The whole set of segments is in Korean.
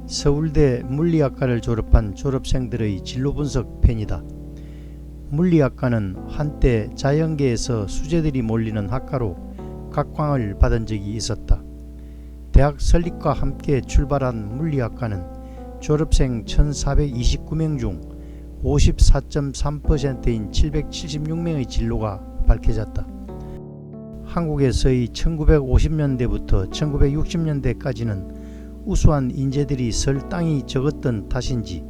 서울대 물리학과를 졸업한 졸업생들의 진로분석 편이다. 물리학과는 한때 자연계에서 수재들이 몰리는 학과로 각광을 받은 적이 있었다. 대학 설립과 함께 출발한 물리학과는 졸업생 1429명 중 54.3%인 776명의 진로가 밝혀졌다. 한국에서의 1950년대부터 1960년대까지는 우수한 인재들이 설 땅이 적었던 탓인지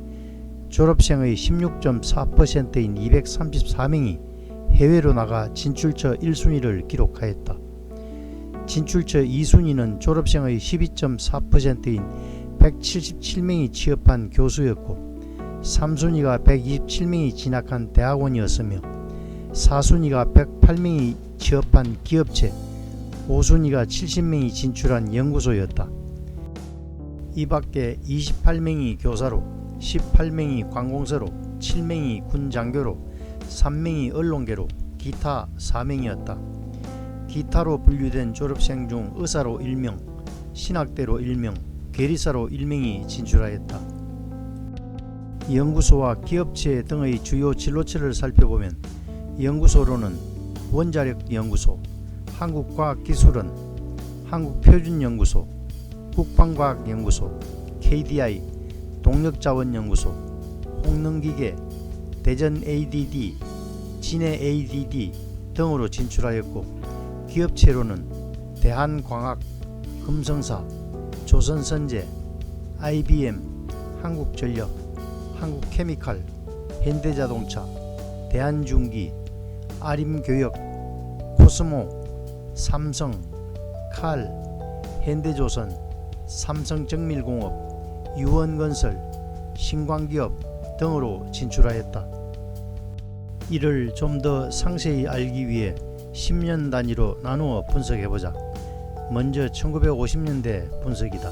졸업생의 16.4%인 234명이 해외로 나가 진출처 1순위를 기록하였다. 진출처 2순위는 졸업생의 12.4%인 177명이 취업한 교수였고 3순위가 127명이 진학한 대학원이었으며 4순위가 108명이 취업한 기업체, 5순위가 70명이 진출한 연구소였다. 이 밖에 28명이 교사로, 18명이 관공서로, 7명이 군장교로, 3명이 언론계로, 기타 4명이었다. 기타로 분류된 졸업생 중 의사로 1명, 신학대로 1명, 계리사로 1명이 진출하였다. 연구소와 기업체 등의 주요 진로처를 살펴보면 연구소로는 원자력연구소, 한국과학기술원, 한국표준연구소, 국방과학연구소, KDI, 동력자원연구소, 홍능기계, 대전 ADD, 진해 ADD 등으로 진출하였고 기업체로는 대한광학, 금성사, 조선선제, IBM, 한국전력, 한국케미칼, 현대자동차, 대한중기, 아림교역, 코스모, 삼성, 칼, 현대조선, 삼성정밀공업, 유원건설, 신광기업 등으로 진출하였다. 이를 좀 더 상세히 알기 위해 10년 단위로 나누어 분석해보자. 먼저 1950년대 분석이다.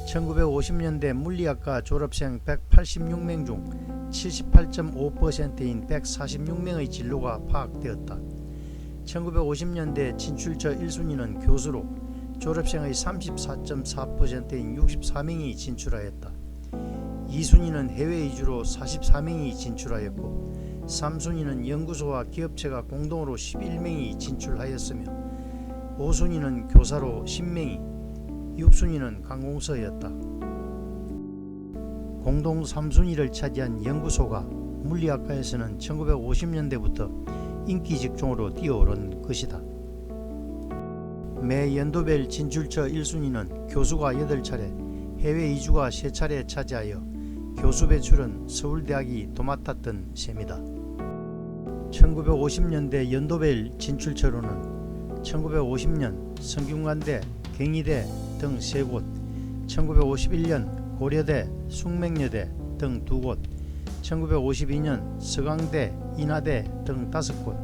1950년대 물리학과 졸업생 186명 중 78.5%인 146명의 진로가 파악되었다. 1950년대 진출처 1순위는 교수로 졸업생의 34.4%인 64명이 진출하였다. 2순위는 해외 이주로 44명이 진출하였고 3순위는 연구소와 기업체가 공동으로 11명이 진출하였으며 5순위는 교사로 10명이, 6순위는 관공서였다. 공동 3순위를 차지한 연구소가 물리학과에서는 1950년대부터 인기 직종으로 뛰어오른 것이다. 매 연도별 진출처 1순위는 교수가 8차례, 해외 이주가 3차례 차지하여 교수 배출은 서울대학이 도맡았던 셈이다. 1950년대 연도별 진출처로는 1950년 성균관대, 경희대 등 3곳, 1951년 고려대, 숙명여대 등 2곳, 1952년 서강대, 인하대 등 5곳,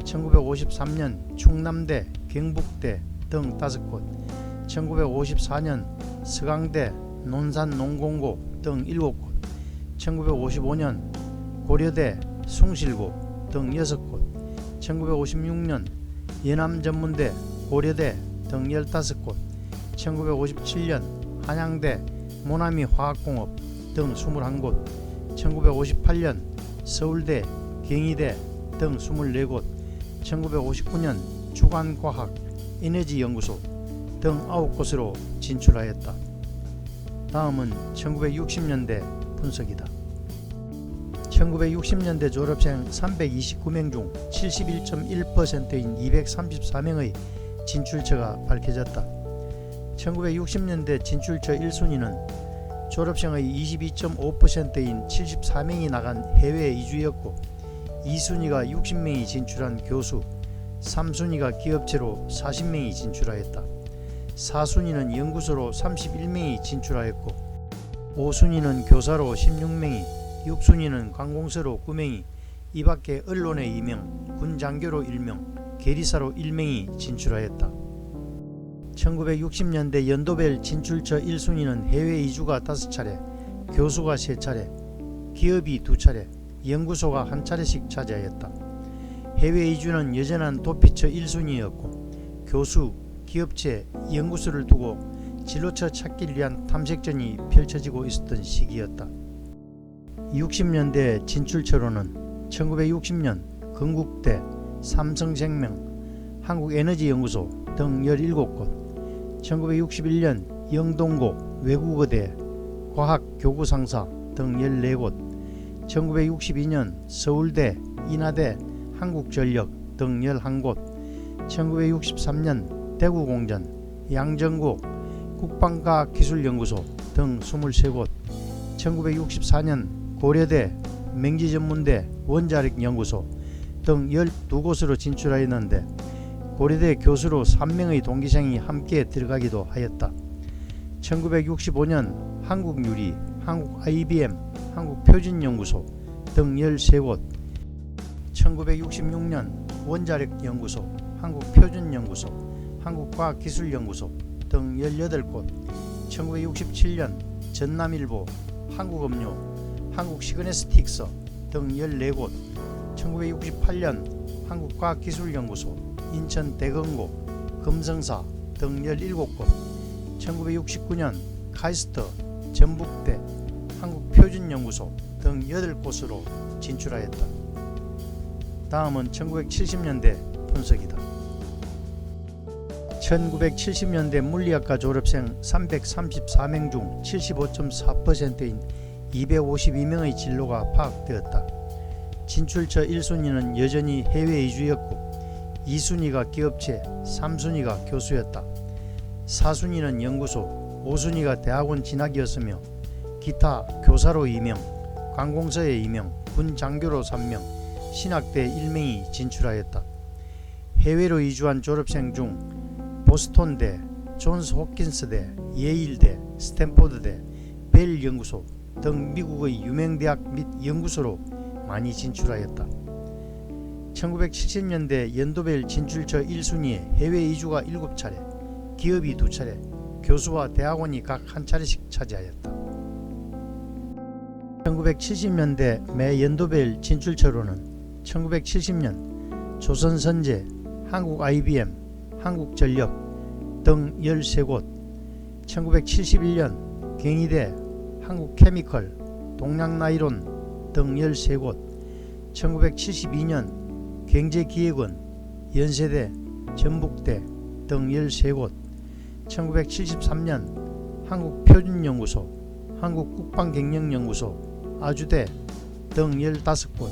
1953년 충남대, 경북대 등 5곳, 1954년 서강대, 논산농공고 등 7곳, 1955년 고려대, 숭실고 등 6곳, 1956년 연암전문대, 고려대 등 15곳, 1957년 한양대, 모나미화학공업 등 21곳, 1958년 서울대, 경희대 등 24곳, 1959년 주간과학, 에너지연구소 등 9곳으로 진출하였다. 다음은 1960년대 분석이다. 1960년대 졸업생 329명 중 71.1%인 234명의 진출처가 밝혀졌다. 1960년대 진출처 1순위는 졸업생의 22.5%인 74명이 나간 해외 이주였고 2순위가 60명이 진출한 교수, 3순위가 기업체로 40명이 진출하였다. 4순위는 연구소로 31명이 진출하였고 5순위는 교사로 16명이, 6순위는 관공서로 9명이, 이 밖에 언론에 2명, 군장교로 1명, 계리사로 1명이 진출하였다. 1960년대 연도별 진출처 1순위는 해외 이주가 5차례, 교수가 3차례, 기업이 2차례, 연구소가 1차례씩 차지하였다. 해외 이주는 여전한 도피처 1순위였고 교수, 기업체, 연구소를 두고 진로처 찾기를 위한 탐색전이 펼쳐지고 있었던 시기였다. 60년대 진출처로는 1960년 건국대, 삼성생명, 한국에너지연구소 등 17곳, 1961년 영동고 외국어대, 과학교구상사 등 14곳, 1962년 서울대, 인하대, 한국전력 등 11곳, 1963년 대구공전, 양정고, 국방과학기술연구소 등 23곳, 1964년 고려대, 맹지전문대, 원자력연구소 등 12곳으로 진출하였는데 고려대 교수로 3명의 동기생이 함께 들어가기도 하였다. 1965년 한국유리, 한국 IBM, 한국표준연구소 등 13곳, 1966년 원자력연구소, 한국표준연구소, 한국과학기술연구소 등 18곳, 1967년 전남일보, 한국음료, 한국시그네스틱서 등 14곳, 1968년 한국과학기술연구소, 인천대건고, 금성사 등 17곳, 1969년 카이스트, 전북대, 한국표준연구소 등 8곳으로 진출하였다. 다음은 1970년대 분석이다. 1970년대 물리학과 졸업생 334명 중 75.4%인 252명의 진로가 파악되었다. 진출처 1순위는 여전히 해외 이주였고 2순위가 기업체, 3순위가 교수였다. 4순위는 연구소, 5순위가 대학원 진학이었으며 기타 교사로 2명, 관공서에 2명, 군 장교로 3명, 신학대 1명이 진출하였다. 해외로 이주한 졸업생 중 보스턴대, 존스 홉킨스대, 예일대, 스탠포드대, 벨 연구소 등 미국의 유명 대학 및 연구소로 많이 진출하였다. 1970년대 연도별 진출처 1순위에 해외 이주가 7차례, 기업이 2차례, 교수와 대학원이 각 한 차례씩 차지하였다. 1970년대 매 연도별 진출처로는 1970년 조선선제, 한국 IBM, 한국전력 등 13곳, 1971년 경희대, 한국케미컬, 동양나이론 등 13곳, 1972년 경제기획원, 연세대, 전북대 등 13곳, 1973년 한국표준연구소, 한국국방경영연구소, 아주대 등 15곳,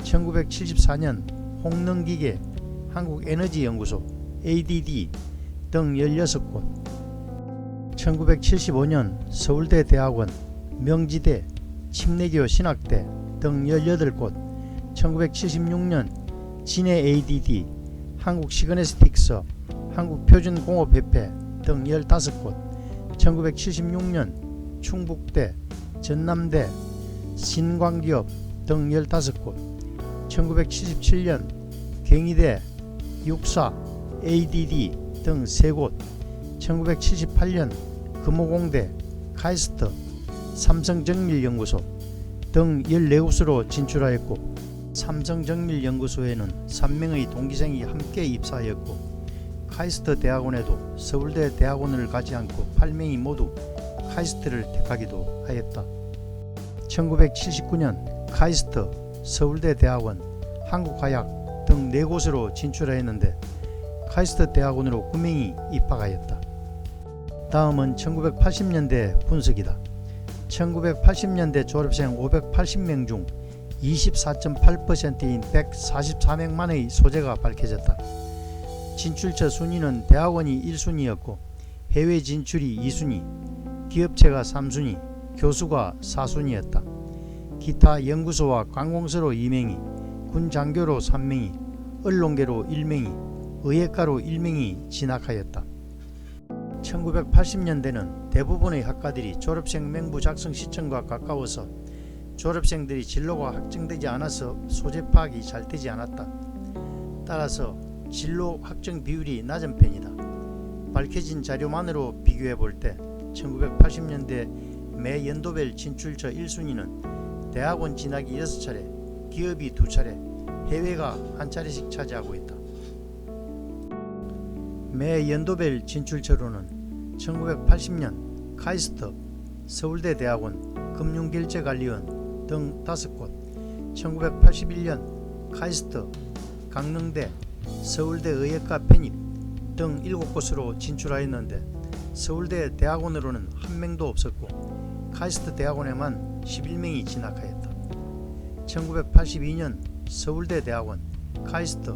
1974년 홍능기계, 한국에너지연구소, ADD 등 16곳, 1975년 서울대 대학원, 명지대, 침례교 신학대 등 18곳, 1976년 진해 ADD, 한국시그네스틱서, 한국표준공업협회 등 15곳, 1976년 충북대, 전남대, 신광기업 등 15곳, 1977년 경희대, 육사, ADD 등 3곳, 1978년 금호공대, 카이스트, 삼성정밀연구소 등 14곳으로 진출하였고 삼성정밀연구소에는 3명의 동기생이 함께 입사하였고 카이스트 대학원에도 서울대 대학원을 가지 않고 8명이 모두 카이스트를 택하기도 하였다. 1979년 카이스트, 서울대 대학원, 한국화약 등 4곳으로 진출하였는데 카이스트 대학원으로 9명이 입학하였다. 다음은 1980년대 분석이다. 1980년대 졸업생 580명 중 24.8%인 144명만의 소재가 밝혀졌다. 진출처 순위는 대학원이 1순위였고 해외 진출이 2순위, 기업체가 3순위, 교수가 4순위였다. 기타 연구소와 관공서로 2명이, 군 장교로 3명이, 언론계로 1명이, 의예과로 1명이 진학하였다. 1980년대는 대부분의 학과들이 졸업생 명부 작성 시점과 가까워서 졸업생들이 진로가 확정되지 않아서 소재 파악이 잘 되지 않았다. 따라서 진로 확정 비율이 낮은 편이다. 밝혀진 자료만으로 비교해 볼 때 1980년대 매 연도별 진출처 1순위는 대학원 진학이 6차례, 기업이 2차례, 해외가 한 차례씩 차지하고 있다. 매 연도별 진출처로는 1980년 카이스트, 서울대대학원, 금융결제관리원 등 5곳, 1981년 카이스트, 강릉대, 서울대 의예과 편입 등 7곳으로 진출하였는데 서울대 대학원으로는 한 명도 없었고 카이스트 대학원에만 11명이 진학하였다. 1982년 서울대 대학원, 카이스트,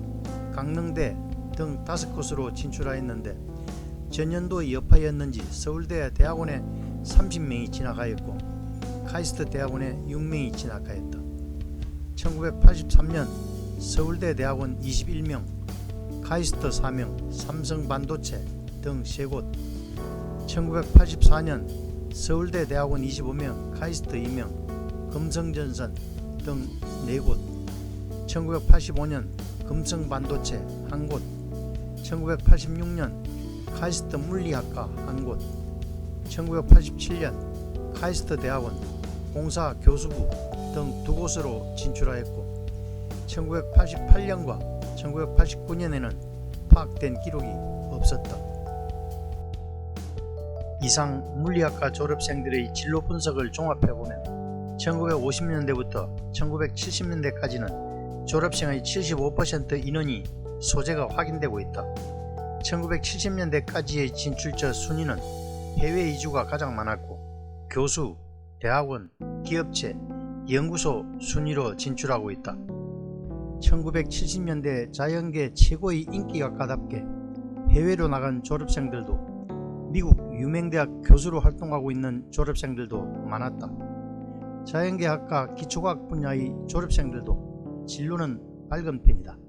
강릉대 등 5곳으로 진출하였는데 전년도의 여파였는지 서울대 대학원에 30명이 진학하였고 카이스트 대학원에 6명이 진학하였다. 1983년 서울대 대학원 21명, 카이스트 4명, 삼성반도체 등 3곳, 1984년 서울대 대학원 25명, 카이스트 2명, 금성전선 등 4곳, 1985년 금성반도체 1곳, 1986년 카이스트 물리학과 1곳, 1987년 카이스트 대학원 공사교수부 등 2곳으로 진출하였고 1988년과 1989년에는 파악된 기록이 없었다. 이상 물리학과 졸업생들의 진로 분석을 종합해보면 1950년대부터 1970년대까지는 졸업생의 75% 인원이 소재가 확인되고 있다. 1970년대까지의 진출처 순위는 해외 이주가 가장 많았고 교수, 대학원, 기업체, 연구소 순위로 진출하고 있다. 1970년대 자연계 최고의 인기학과답게 해외로 나간 졸업생들도 미국 유명대학 교수로 활동하고 있는 졸업생들도 많았다. 자연계학과 기초과학 분야의 졸업생들도 진로는 밝은 편이다.